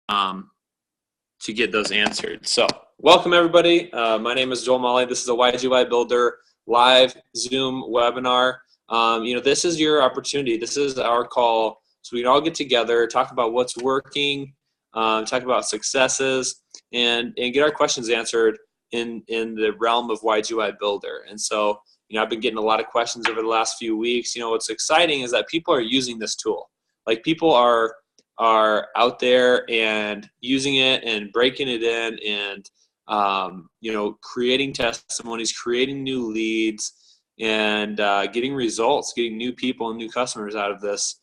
to get those answered. So welcome everybody. My name is Joel Molly. This is a YGYBuilder Live Zoom webinar. This is your opportunity. This is our call so we can all get together, talk about what's working, talk about successes, and get our questions answered in the realm of YGYBuilder. And so, I've been getting a lot of questions over the last few weeks. What's exciting is that people are using this tool. Like, people are out there and using it and breaking it in and, creating testimonies, creating new leads, and getting results, getting new people and new customers out of this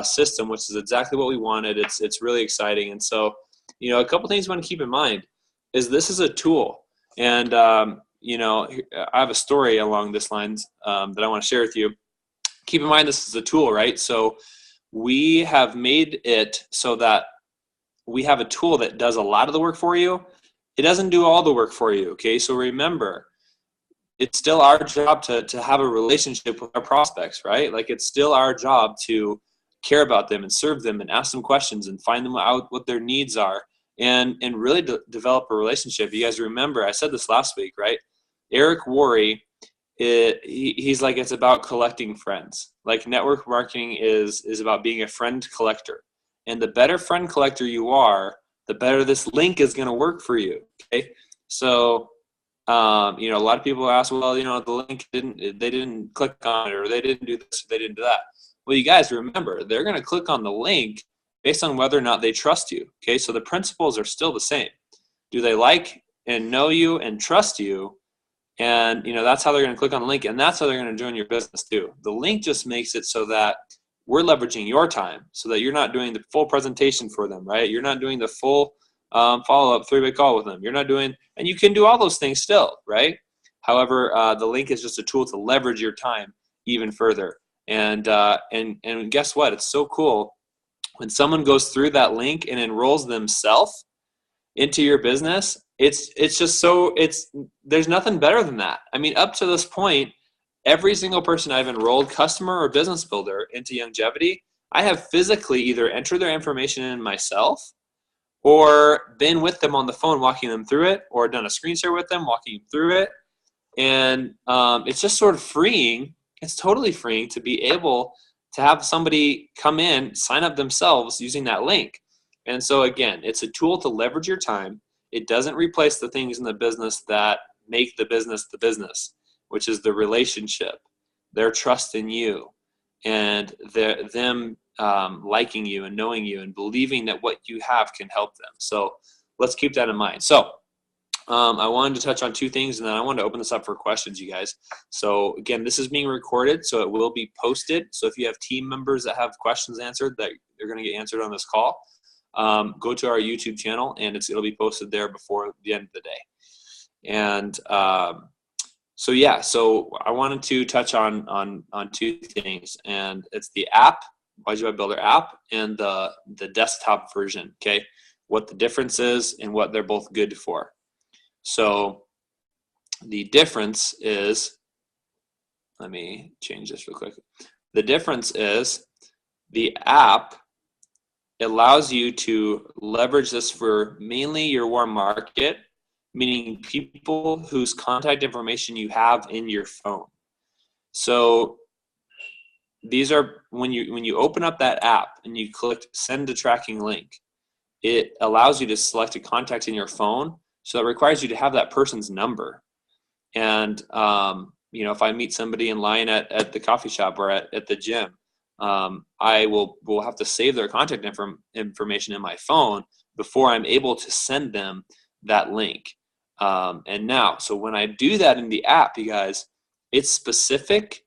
system, which is exactly what we wanted. It's really exciting. And so, a couple things you want to keep in mind is this is a tool. And, I have a story along this lines that I want to share with you. Keep in mind, this is a tool, right? So we have made it so that we have a tool that does a lot of the work for you. It doesn't do all the work for you, okay? So remember, it's still our job to have a relationship with our prospects, right? Like, it's still our job to care about them and serve them and ask them questions and find them out what their needs are and really develop a relationship. You guys remember, I said this last week, right? Eric Worre, he's like, it's about collecting friends. Like, network marketing is about being a friend collector. And the better friend collector you are, the better this link is going to work for you. Okay. So, a lot of people ask, well, the link they didn't click on it, or they didn't do this, or they didn't do that. Well, you guys remember, they're going to click on the link based on whether or not they trust you. Okay. So the principles are still the same. Do they like and know you and trust you? And, that's how they're going to click on the link, and that's how they're going to join your business too. The link just makes it so that we're leveraging your time so that you're not doing the full presentation for them, right? You're not doing the full follow-up 3-way call with them. You're not doing, and you can do all those things still, right? However, the link is just a tool to leverage your time even further. And guess what? It's so cool when someone goes through that link and enrolls themselves into your business. It's just so, there's nothing better than that. I mean, up to this point, every single person I've enrolled, customer or business builder, into Longevity, I have physically either entered their information in myself, or been with them on the phone walking them through it, or done a screen share with them walking them through it. And it's just sort of freeing. It's totally freeing to be able to have somebody come in, sign up themselves using that link. And so again, it's a tool to leverage your time. It doesn't replace the things in the business that make the business, which is the relationship, their trust in you, and them liking you and knowing you and believing that what you have can help them. So let's keep that in mind. So I wanted to touch on two things, and then I wanted to open this up for questions, you guys. So again, this is being recorded, so it will be posted. So if you have team members that have questions answered that they're going to get answered on this call, go to our YouTube channel, and it'll be posted there before the end of the day. And so I wanted to touch on two things, and it's the app, YGYBuilder app, and the desktop version. Okay, what the difference is and what they're both good for. So the difference is, let me change this real quick. The difference is the app allows you to leverage this for mainly your warm market, meaning people whose contact information you have in your phone. So these are, when you open up that app and you click send a tracking link, it allows you to select a contact in your phone. So that requires you to have that person's number. And if I meet somebody in line at the coffee shop or at the gym, I will have to save their contact information in my phone before I'm able to send them that link. And now, so when I do that in the app, you guys, it's specific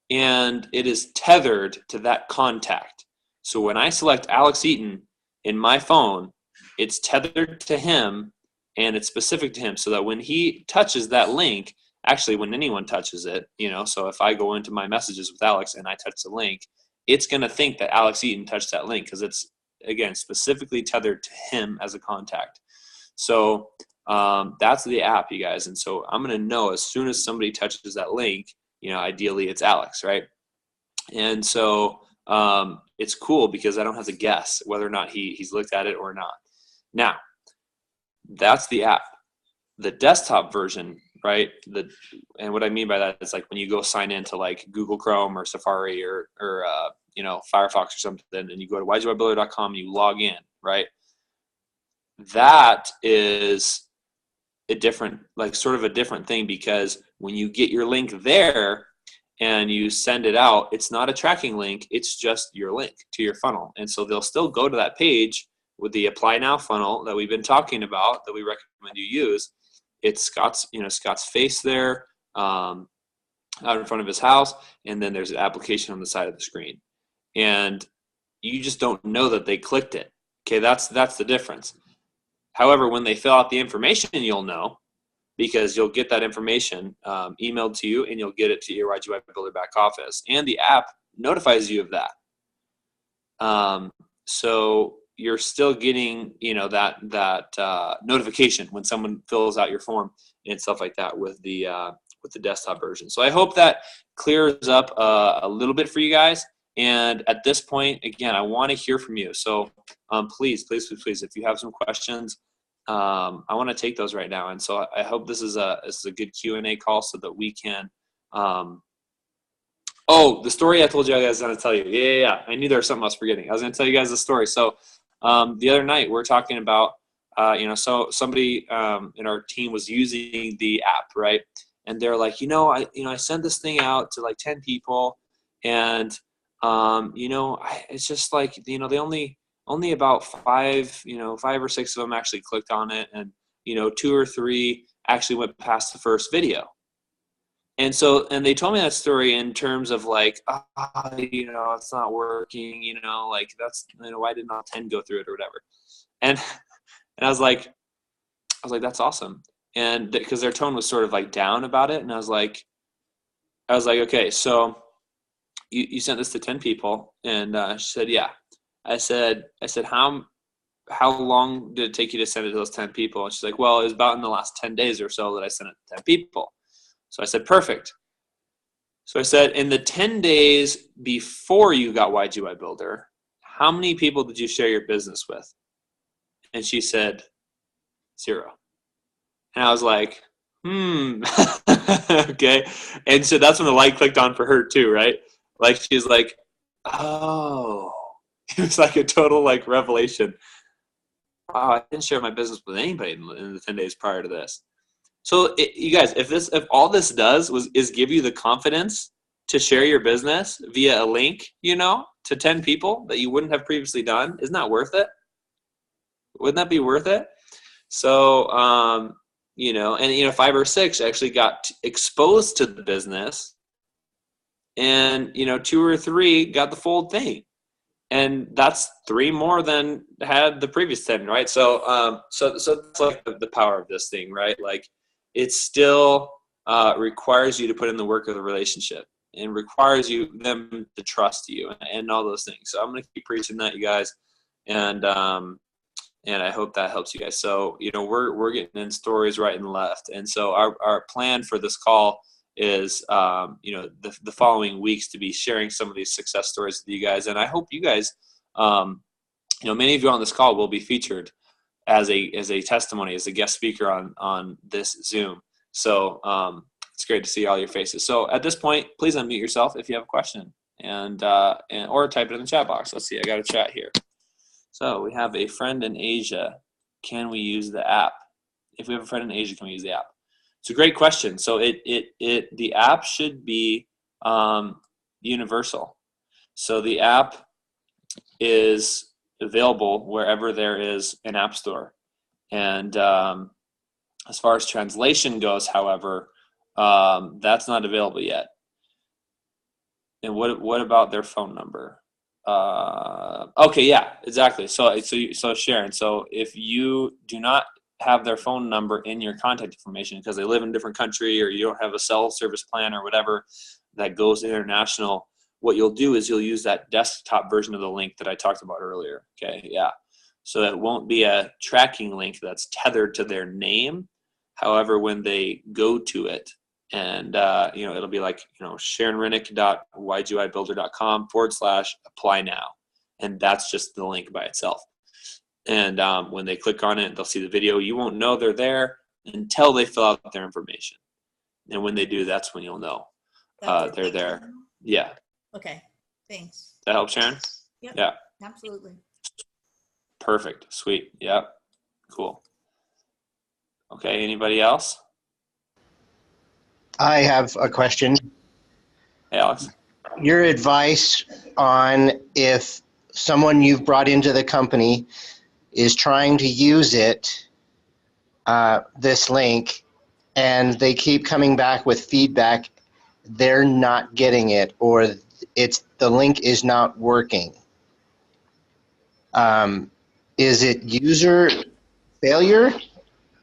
and it is tethered to that contact. So when I select Alex Eaton in my phone, it's tethered to him and it's specific to him, so that when he touches that link, actually when anyone touches it, so if I go into my messages with Alex and I touch the link, it's going to think that Alex Eaton touched that link because it's, again, specifically tethered to him as a contact. So that's the app, you guys. And so I'm going to know as soon as somebody touches that link, ideally it's Alex, right? And so it's cool because I don't have to guess whether or not he's looked at it or not. Now, that's the app. The desktop version, right? And what I mean by that is like when you go sign into like Google Chrome or Safari or Firefox or something, and you go to YGYBuilder.com and you log in, right? That is a different, like sort of a different thing, because when you get your link there and you send it out, it's not a tracking link, it's just your link to your funnel. And so they'll still go to that page with the Apply Now funnel that we've been talking about, that we recommend you use. It's Scott's face there out in front of his house, and then there's an application on the side of the screen. And you just don't know that they clicked it. Okay, that's the difference. However, when they fill out the information, you'll know, because you'll get that information emailed to you, and you'll get it to your YGY Builder back office, and the app notifies you of that. So you're still getting, that notification when someone fills out your form and stuff like that with the desktop version. So I hope that clears up a little bit for you guys. And at this point, again, I want to hear from you. So please, if you have some questions, I want to take those right now. And so I hope this is a good Q&A call so that we can. The story I told you I was going to tell you. Yeah. I knew there was something I was forgetting. I was going to tell you guys the story. So the other night we're talking about, so somebody in our team was using the app, right? And they're like, I sent this thing out to like 10 people, and it's just like, they only about five or six of them actually clicked on it, and 2 or 3 actually went past the first video. And so, and they told me that story in terms of like, it's not working, like that's, why didn't all 10 go through it or whatever. And I was like, that's awesome. And because their tone was sort of like down about it. And I was like, okay, so you sent this to 10 people. And she said, yeah. I said, how long did it take you to send it to those 10 people? And she's like, well, it was about in the last 10 days or so that I sent it to 10 people. So I said, perfect. So I said, in the 10 days before you got YGY Builder, how many people did you share your business with? And she said, 0. And I was like, okay. And so that's when the light clicked on for her too, right? Like she's like, oh, it was like a total like revelation. Wow, I didn't share my business with anybody in the 10 days prior to this. So you guys, if all this does is give you the confidence to share your business via a link, to 10 people that you wouldn't have previously done, isn't that worth it? Wouldn't that be worth it? So, 5 or 6 actually got exposed to the business, and 2 or 3 got the full thing, and that's 3 more than had the previous 10, right? So that's like the power of this thing, right? Like it still requires you to put in the work of the relationship, and requires them to trust you, and all those things. So I'm going to keep preaching that, you guys, and I hope that helps you guys. So we're getting in stories right and left, and so our plan for this call is the following weeks to be sharing some of these success stories with you guys. And I hope you guys, many of you on this call will be featured as a testimony, as a guest speaker on this Zoom. So it's great to see all your faces. So at this point, please unmute yourself if you have a question, and or type it in the chat box. Let's see, I got a chat here. So we have a friend in Asia. Can we use the app? If we have a friend in Asia, can we use the app? It's a great question. So the app should be universal. So the app is available wherever there is an app store. And as far as translation goes, however, that's not available yet. And what about their phone number? Okay, yeah, exactly. So Sharon, so if you do not have their phone number in your contact information because they live in a different country, or you don't have a cell service plan or whatever that goes international, what you'll do is you'll use that desktop version of the link that I talked about earlier. Okay, yeah. So it won't be a tracking link that's tethered to their name. However, when they go to it, and it'll be like SharonRennick.YGYBuilder.com/apply now, and that's just the link by itself. And when they click on it, they'll see the video. You won't know they're there until they fill out their information. And when they do, that's when you'll know they're there. Yeah. Okay, thanks. That helps, Sharon? Yep. Yeah. Absolutely. Perfect. Sweet. Yep. Cool. Okay, anybody else? I have a question. Hey, Alex. Your advice on if someone you've brought into the company is trying to use it, this link, and they keep coming back with feedback, they're not getting it, or the link is not working. Is it user failure?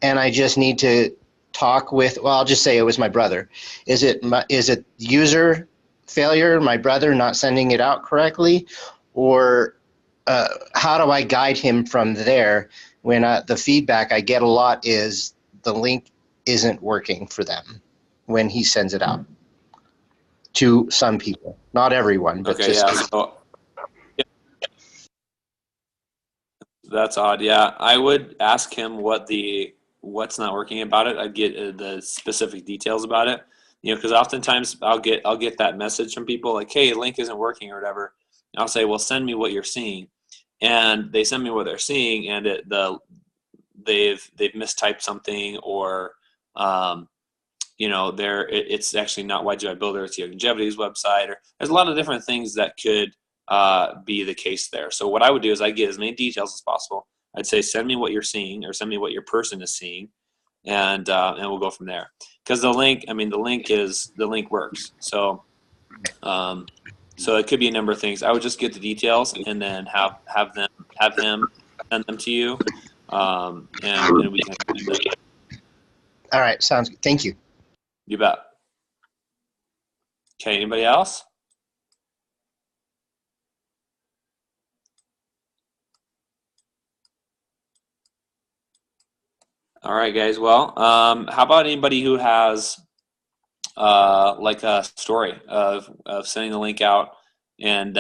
And I just need to talk with, well, I'll just say it was my brother. Is it user failure, my brother not sending it out correctly? Or how do I guide him from there when the feedback I get a lot is the link isn't working for them when he sends it out to some people, not everyone, but Okay, yeah. So, that's odd. Yeah, I would ask him what's not working about it. I'd get the specific details about it. Because oftentimes I'll get that message from people like, "Hey, link isn't working" or whatever. And I'll say, "Well, send me what you're seeing," and they send me what they're seeing, and they've mistyped something, or it's actually not YGYBuilder, it's Longevity's website, or there's a lot of different things that could be the case there. So what I would do is I get as many details as possible. I'd say, send me what you're seeing, or send me what your person is seeing, and we'll go from there. Because the link works. So it could be a number of things. I would just get the details and then have him send them to you, and we can. All right, sounds good. Thank you. You bet. Okay, anybody else? All right, guys. Well, how about anybody who has like a story of sending the link out and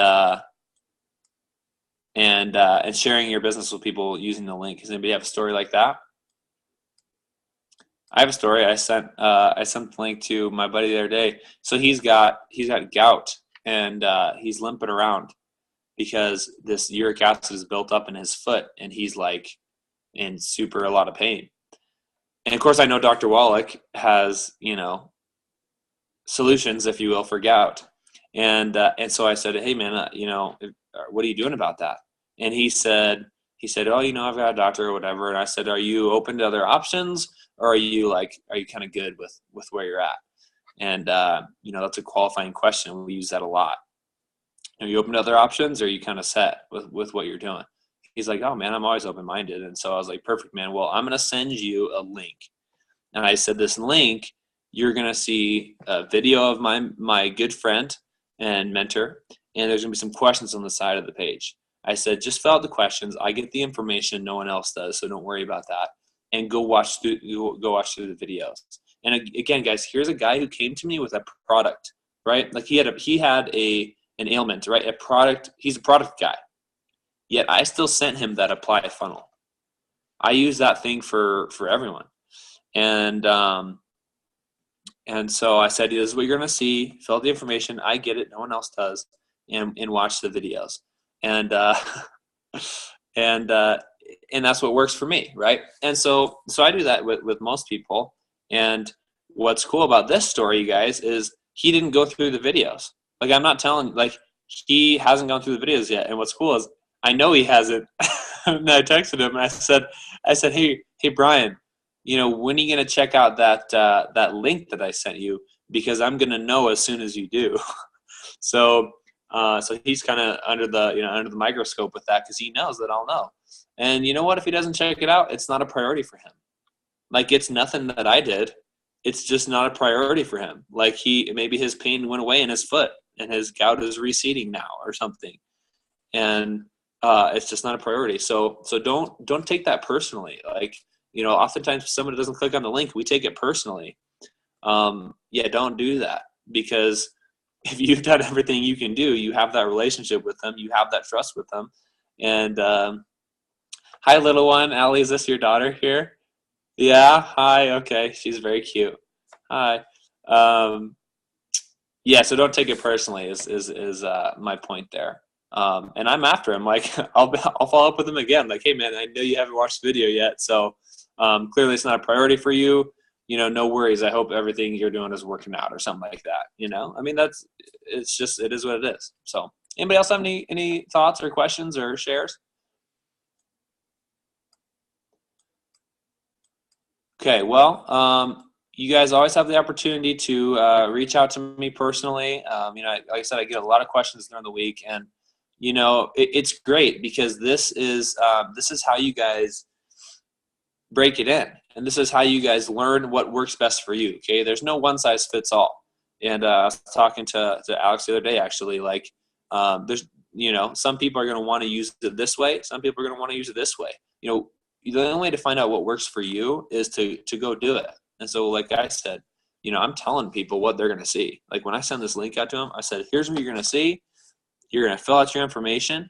sharing your business with people using the link? Does anybody have a story like that? I have a story. I sent the link to my buddy the other day. So he's got gout, and he's limping around because this uric acid is built up in his foot, and he's like in a lot of pain. And of course, I know Dr. Wallach has solutions, if you will, for gout. And so I said, "Hey man, what are you doing about that?" And he said, "Oh, I've got a doctor or whatever." And I said, "Are you open to other options, or are you kind of good with where you're at?" And that's a qualifying question. We use that a lot. Are you open to other options, or are you kind of set with what you're doing? He's like, "Oh man, I'm always open-minded." And so I was like, "Perfect, man. Well, I'm going to send you a link." And I said, "This link, you're going to see a video of my good friend and mentor, and there's going to be some questions on the side of the page." I said, "Just fill out the questions. I get the information. No one else does, so don't worry about that. And go watch through the videos." And again, guys, here's a guy who came to me with a product, right? Like he had an ailment, right? A product. He's a product guy. Yet I still sent him that apply funnel. I use that thing for everyone. And so I said, "This is what you're going to see. Fill out the information. I get it. No one else does. And watch the videos." And and that's what works for me, right? And so I do that with most people. And what's cool about this story, you guys, is he didn't go through the videos. Like, I'm not telling, he hasn't gone through the videos yet. And what's cool is I know he hasn't. And I texted him and I said, hey Brian, when are you going to check out that link that I sent you? Because I'm going to know as soon as you do. So he's kind of under the microscope with that, because he knows that I'll know. And you know what? If he doesn't check it out, it's not a priority for him. Like, it's nothing that I did. It's just not a priority for him. Like, maybe his pain went away in his foot and his gout is receding now or something. And it's just not a priority. So don't take that personally. Like, oftentimes if somebody doesn't click on the link, we take it personally. Don't do that, because if you've done everything you can do, you have that relationship with them, you have that trust with them, and Hi, little one. Allie, is this your daughter here? Yeah. Hi. Okay. She's very cute. Hi. Um, yeah. So don't take it personally. Is my point there. And I'm after him. Like I'll follow up with him again. Like, hey man, I know you haven't watched the video yet, so clearly it's not a priority for you. No worries. I hope everything you're doing is working out or something like that. I mean, it is what it is. So anybody else have any thoughts or questions or shares? Okay, well, you guys always have the opportunity to reach out to me personally. Like I said, I get a lot of questions during the week, and it's great because this is how you guys break it in, and this is how you guys learn what works best for you. Okay, there's no one size fits all. And I was talking to Alex the other day, actually. Like, there's some people are going to want to use it this way, some people are going to want to use it this way. The only way to find out what works for you is to go do it. And so, like I said, I'm telling people what they're going to see. Like when I send this link out to them, I said, here's what you're going to see. You're going to fill out your information,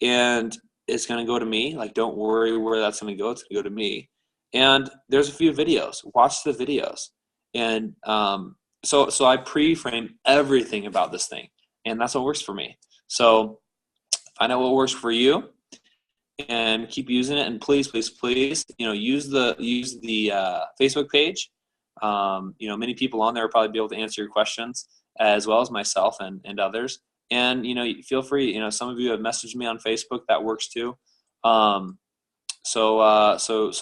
and it's going to go to me. Like, don't worry where that's going to go. It's going to go to me. And there's a few videos. Watch the videos. And so I pre-frame everything about this thing, and that's what works for me. So find out what works for you, and keep using it. And please, use the Facebook page. Many people on there will probably be able to answer your questions as well as myself and others. And feel free. Some of you have messaged me on Facebook. That works too. So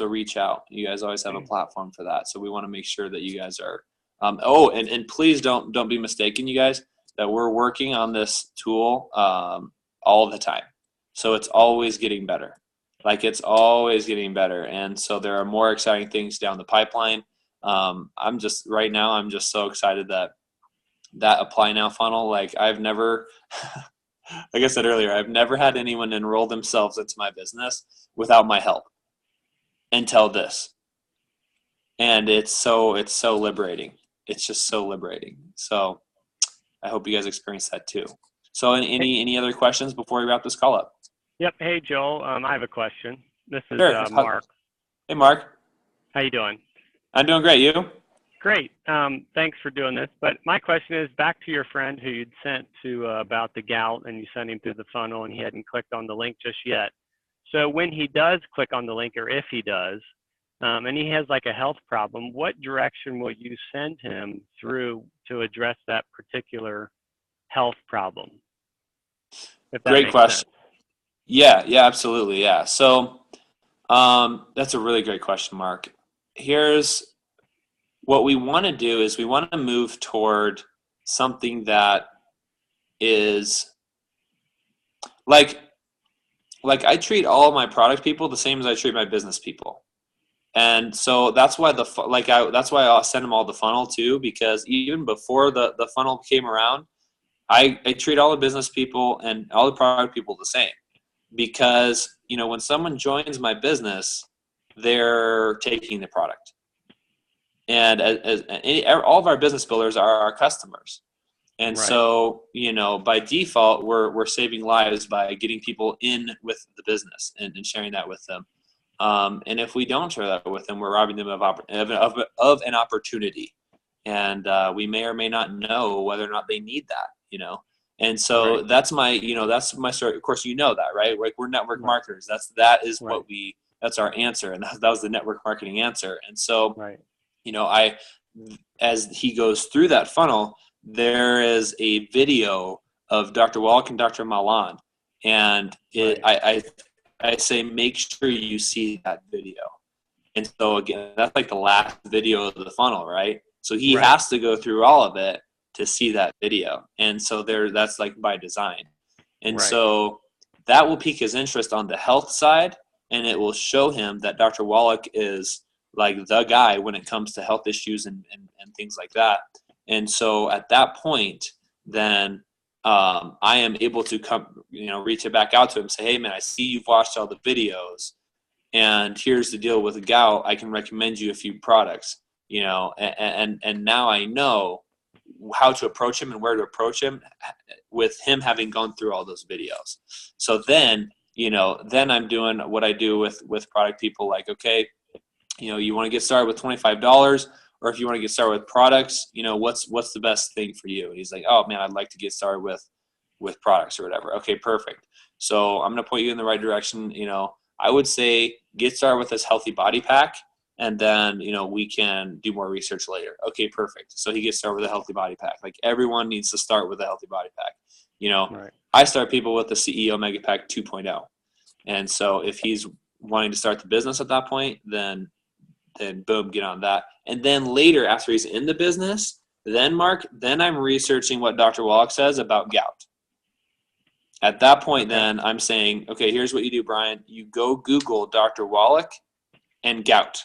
reach out. You guys always have a platform for that. So we want to make sure that you guys are. And please don't be mistaken, you guys, that we're working on this tool all the time. So it's always getting better. It's always getting better. And so there are more exciting things down the pipeline. I'm just so excited that apply now funnel. Like I've never, like I said earlier, I've never had anyone enroll themselves into my business without my help until this. And it's so liberating. It's just so liberating. So I hope you guys experience that too. So any other questions before we wrap this call up? Yep. Hey, Joel. I have a question. This is Sure. Mark. Hey, Mark. How you doing? I'm doing great. You? Great. Thanks for doing this. But my question is back to your friend who you'd sent to about the gout, and you sent him through the funnel, and he hadn't clicked on the link just yet. So when he does click on the link, or if he does, and he has like a health problem, what direction will you send him through to address that particular health problem? If that Great question. sense. Yeah, absolutely. Yeah. So that's a really great question, Mark. Here's what we want to do is we want to move toward something that is like I treat all of my product people the same as I treat my business people. And so that's why that's why I'll send them all the funnel too, because even before the funnel came around, I treat all the business people and all the product people the same, because when someone joins my business, they're taking the product, and all of our business builders are our customers, and Right. So by default we're saving lives by getting people in with the business and sharing that with them. And if we don't share that with them, we're robbing them of an opportunity, and we may or may not know whether or not they need that. And so Right. that's my story. Of course, that, right? Like we're network Right. marketers. That is Right. that's our answer, and that was the network marketing answer. And so, Right. as he goes through that funnel, there is a video of Dr. Wallach and Dr. Malan, and I say make sure you see that video. And so again, that's like the last video of the funnel, right? So he Right. has to go through all of it to see that video. And so that's like by design. And Right. so that will pique his interest on the health side, and it will show him that Dr. Wallach is like the guy when it comes to health issues and things like that. And so at that point, then I am able to come, reach it back out to him and say, hey man, I see you've watched all the videos, and here's the deal with the gout. I can recommend you a few products, and now I know how to approach him and where to approach him with him having gone through all those videos. So then then I'm doing what I do with product people, like, okay, you want to get started with $25, or if you want to get started with products, what's the best thing for you? And he's like, oh man, I'd like to get started with products or whatever. Okay, perfect. So I'm going to point you in the right direction. I would say get started with this healthy body pack, and then, we can do more research later. Okay, perfect. So he gets started with a healthy body pack. Like, everyone needs to start with a healthy body pack. Right. I start people with the CEO Mega Pack 2.0. And so if he's wanting to start the business at that point, then boom, get on that. And then later, after he's in the business, then I'm researching what Dr. Wallach says about gout. At that point, then I'm saying, okay, here's what you do, Brian. You go Google Dr. Wallach and gout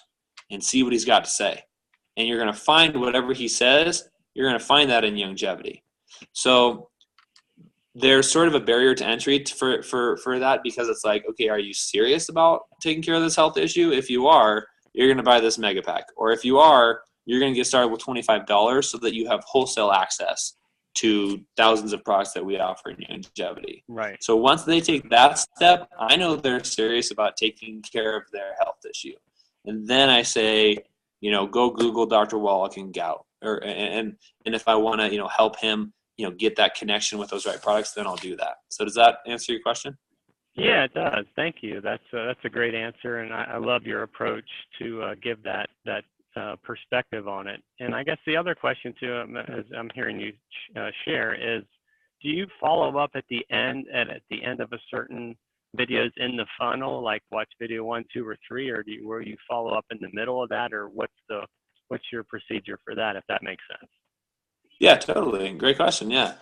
and see what he's got to say. And you're going to find whatever he says, you're going to find that in longevity. So there's sort of a barrier to entry for that, because it's like, okay, are you serious about taking care of this health issue? If you are, you're going to buy this mega pack. Or if you are, you're going to get started with $25 so that you have wholesale access to thousands of products that we offer in longevity. Right. So once they take that step, I know they're serious about taking care of their health issue. And then I say, go Google Dr. Wallach and gout. And if I want to, help him, get that connection with those right products, then I'll do that. So does that answer your question? Yeah, it does. Thank you. That's a great answer, and I love your approach to give that perspective on it. And I guess the other question too, as I'm hearing you share, is, do you follow up at the end of a certain videos in the funnel, like watch video 1, 2, or 3, or where you follow up in the middle of that, or what's your procedure for that, if that makes sense? Yeah, totally. Great question. Yeah.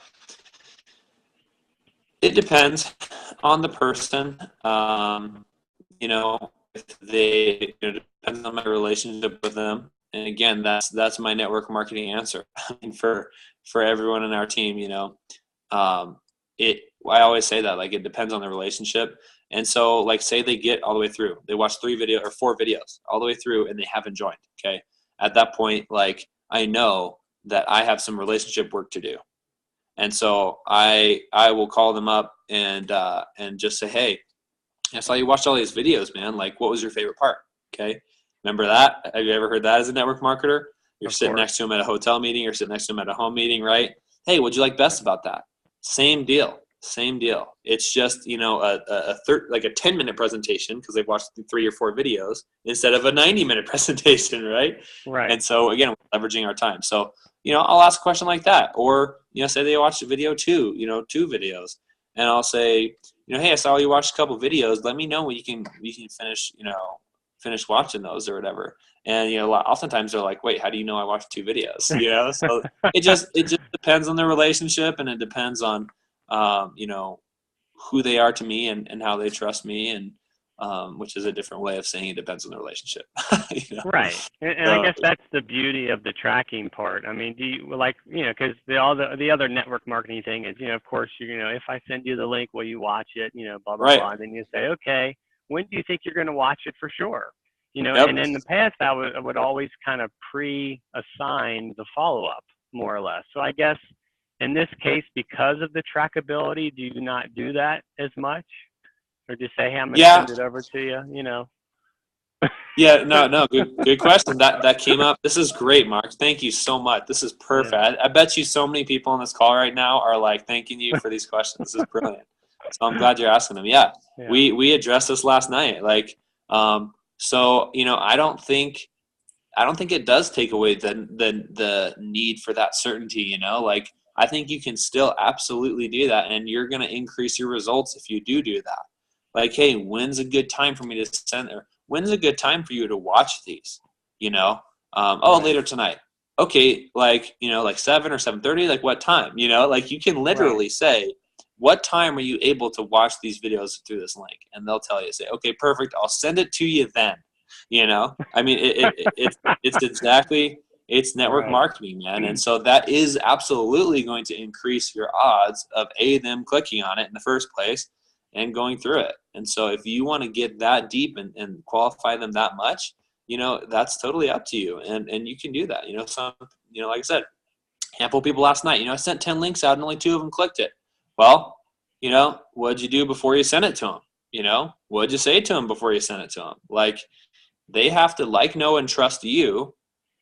It depends on the person. If they, it depends on my relationship with them. And again, that's my network marketing answer. I mean, for everyone in our team, I always say that, like, it depends on the relationship. And so, like, say they get all the way through, they watch 4 videos all the way through, and they haven't joined. Okay. At that point, like, I know that I have some relationship work to do. And so I will call them up and just say, hey, I saw you watched all these videos, man. Like, what was your favorite part? Okay. Remember that? Have you ever heard that as a network marketer? You're sitting next to them at a hotel meeting, or sitting next to them at a home meeting, right? Hey, what'd you like best about that? Same deal. It's just, a 10-minute presentation, because they've watched 3 or 4 videos, instead of a 90-minute presentation, right? Right. And so, again, we're leveraging our time. So, I'll ask a question like that. Or, say they watched a video 2 videos. And I'll say, hey, I saw you watched a couple videos. Let me know when you can finish watching those or whatever. And, oftentimes they're like, wait, how do you know I watched 2 videos? So it just depends on the relationship, and it depends on, who they are to me and how they trust me, and which is a different way of saying it depends on the relationship. Right. And I guess that's the beauty of the tracking part. I mean, do you because the other network marketing thing is, of course, if I send you the link, will you watch it? Blah, blah, right. blah. And then you say, okay, when do you think you're going to watch it for sure? Yep. And in the past, I would always kind of pre-assign the follow-up, more or less. So I guess in this case, because of the trackability, do you not do that as much? Or just say, hey, I'm going to send it over to you, Yeah, no, good question. That came up. This is great, Mark. Thank you so much. This is perfect. Yeah. I bet you so many people on this call right now are like thanking you for these questions. This is brilliant. So I'm glad you're asking them. Yeah. We addressed this last night. Like, so I don't think it does take away the need for that certainty. Like, I think you can still absolutely do that, and you're going to increase your results if you do that. Like, hey, when's a good time for me to send there? When's a good time for you to watch these? Later tonight. Okay, like 7 or 7:30. Like, what time? Like, you can literally say, what time are you able to watch these videos through this link? And they'll tell you, say, okay, perfect. I'll send it to you then. I mean, it's exactly. It's network marketing, man. And so that is absolutely going to increase your odds of them clicking on it in the first place and going through it. And so if you want to get that deep and qualify them that much, that's totally up to you. And you can do that. Some, like I said, handful of people last night, I sent 10 links out and only 2 of them clicked it. Well, what'd you do before you sent it to them? You know, what'd you say to them before you sent it to them? Like, they have to like, know, and trust you.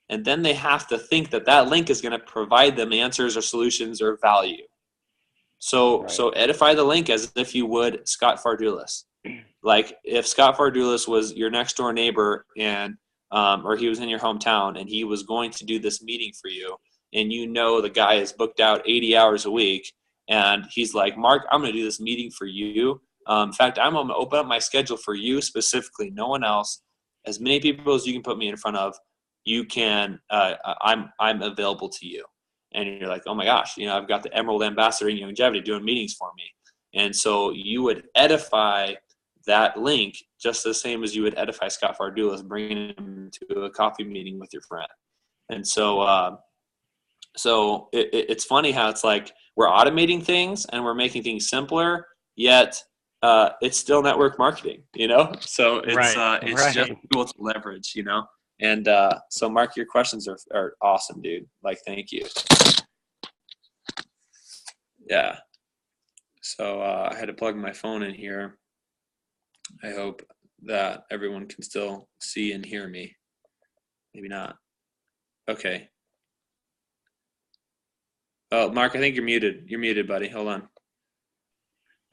And then they have to think that that link is going to provide them answers or solutions or value. So, Right. so edify the link as if you would Scott Fardulis. Like, if Scott Fardulis was your next door neighbor and, or he was in your hometown and he was going to do this meeting for you, and you know the guy is booked out 80 hours a week, and he's like, Mark, I'm going to do this meeting for you. In fact, I'm going to open up my schedule for you specifically, no one else. As many people as you can put me in front of, you can. I'm available to you. And you're like, oh my gosh, you know, I've got the Emerald Ambassador in Longevity doing meetings for me. And so you would edify that link just the same as you would edify Scott Fardulis, bringing him to a coffee meeting with your friend. And so, it's funny how it's like we're automating things and we're making things simpler, yet it's still network marketing, you know? So it's Right. just cool to leverage, you know? And so, Mark, your questions are awesome, dude. Like, thank you. Yeah. So I had to plug my phone in here. I hope that everyone can still see and hear me. Maybe not. Okay. Oh, Mark, I think you're muted. You're muted, buddy. Hold on.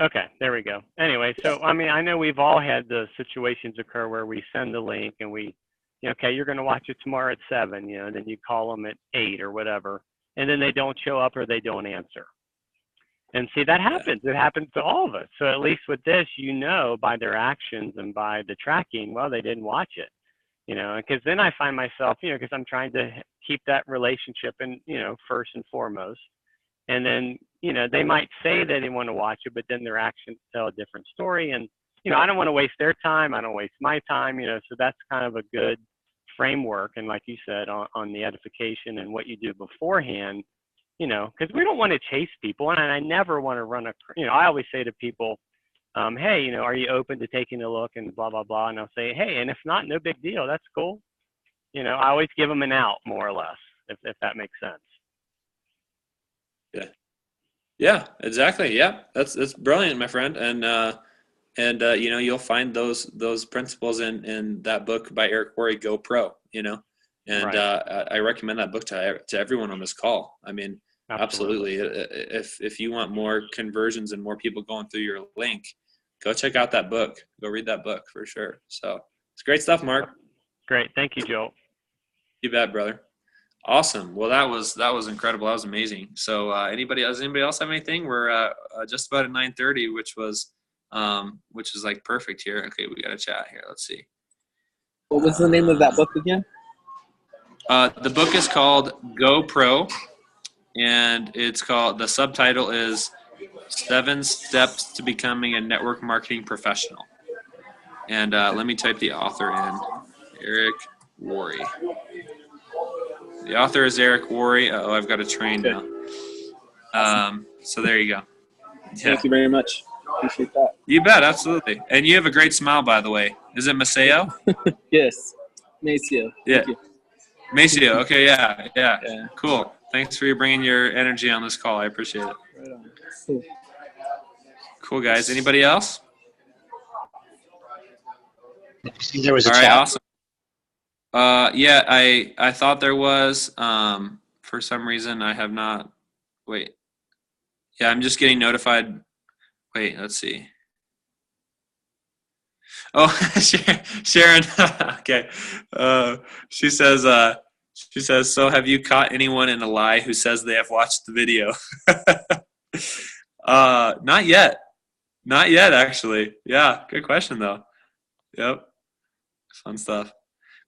Okay, there we go. Anyway, so I mean, I know we've all had the situations occur where we send the link and we, you know, okay, you're going to watch it tomorrow at 7, you know, and then you call them at 8 or whatever, and then they don't show up or they don't answer. And see, that happens. It happens to all of us. So at least with this, you know, by their actions and by the tracking, well, they didn't watch it, you know, because then I find myself, you know, because I'm trying to keep that relationship in, you know, first and foremost. And then, you know, they might say that they want to watch it, but then their actions tell a different story. And, you know, I don't want to waste their time. I don't waste my time, you know, so that's kind of a good framework. And like you said, on the edification and what you do beforehand, you know, because we don't want to chase people. And I never want to run you know, I always say to people, hey, you know, are you open to taking a look and blah, blah, blah. And I'll say, hey, and if not, no big deal. That's cool. You know, I always give them an out more or less, if that makes sense. Yeah. Yeah, exactly. Yeah. That's brilliant, my friend. And you know, you'll find those principles in that book by Eric Worre, Go Pro, you know, and Right. I recommend that book to everyone on this call. I mean, absolutely. If you want more conversions and more people going through your link, go check out that book. Go read that book for sure. So it's great stuff, Mark. Great. Thank you, Joel. You bet, brother. Awesome. Well, that was incredible. That was amazing. So anybody else have anything? We're just about at 9:30, which is like perfect here. Okay, we got a chat here. Let's see. What was the name of that book again? The book is called Go Pro, and the subtitle is 7 Steps to Becoming a Network Marketing Professional. And let me type the author in, Eric Worre. The author is Eric Worre. Oh, I've got a train now. So there you go. Yeah. Thank you very much. Appreciate that. You bet, absolutely. And you have a great smile, by the way. Is it Maceo? Yes. Maceo. Yeah. Thank you. Maceo. Okay, yeah. Cool. Thanks for bringing your energy on this call. I appreciate it. Right on. Cool. Cool, guys. Anybody else? Did you see there was a All right, chat? awesome. Yeah, I thought there was. For some reason, I have not. Wait. Yeah, I'm just getting notified. Wait, let's see. Oh, Sharon. Okay. She says, so have you caught anyone in a lie who says they have watched the video? Not yet. Not yet, actually. Yeah, good question though. Yep. Fun stuff.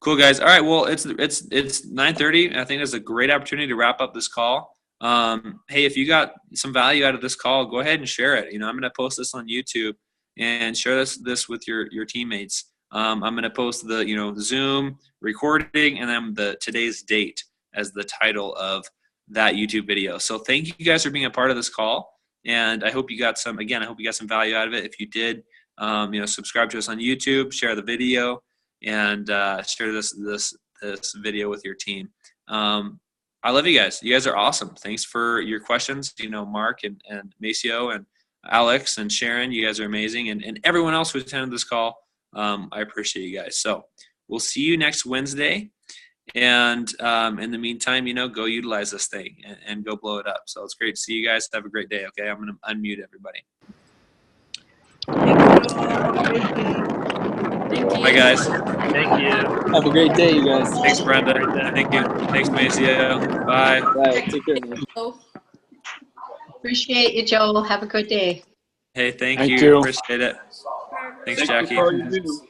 Cool, guys. All right. Well, it's 9:30. I think it's a great opportunity to wrap up this call. Hey, if you got some value out of this call, go ahead and share it. You know, I'm going to post this on YouTube and share this with your teammates. I'm going to post the Zoom recording and then today's date as the title of that YouTube video. So thank you guys for being a part of this call, and I hope you got some value out of it. If you did, subscribe to us on YouTube, share the video, and share this video with your team. I love you guys. You guys are awesome. Thanks for your questions, Mark and Maceo, and Alex and Sharon, you guys are amazing. And everyone else who attended this call, I appreciate you guys. So we'll see you next Wednesday. And in the meantime, go utilize this thing and go blow it up. So it's great to see you guys. Have a great day. Okay, I'm going to unmute everybody. Bye, guys. Thank you. Have a great day, you guys. Thanks, Brenda. Great day. Thank you. Thanks, Maceo. Bye. Bye. Take care, man. Oh, Appreciate you, Joel. Have a good day. Hey, thank Thank you. you. Appreciate it. Thanks, Jackie. for all you do.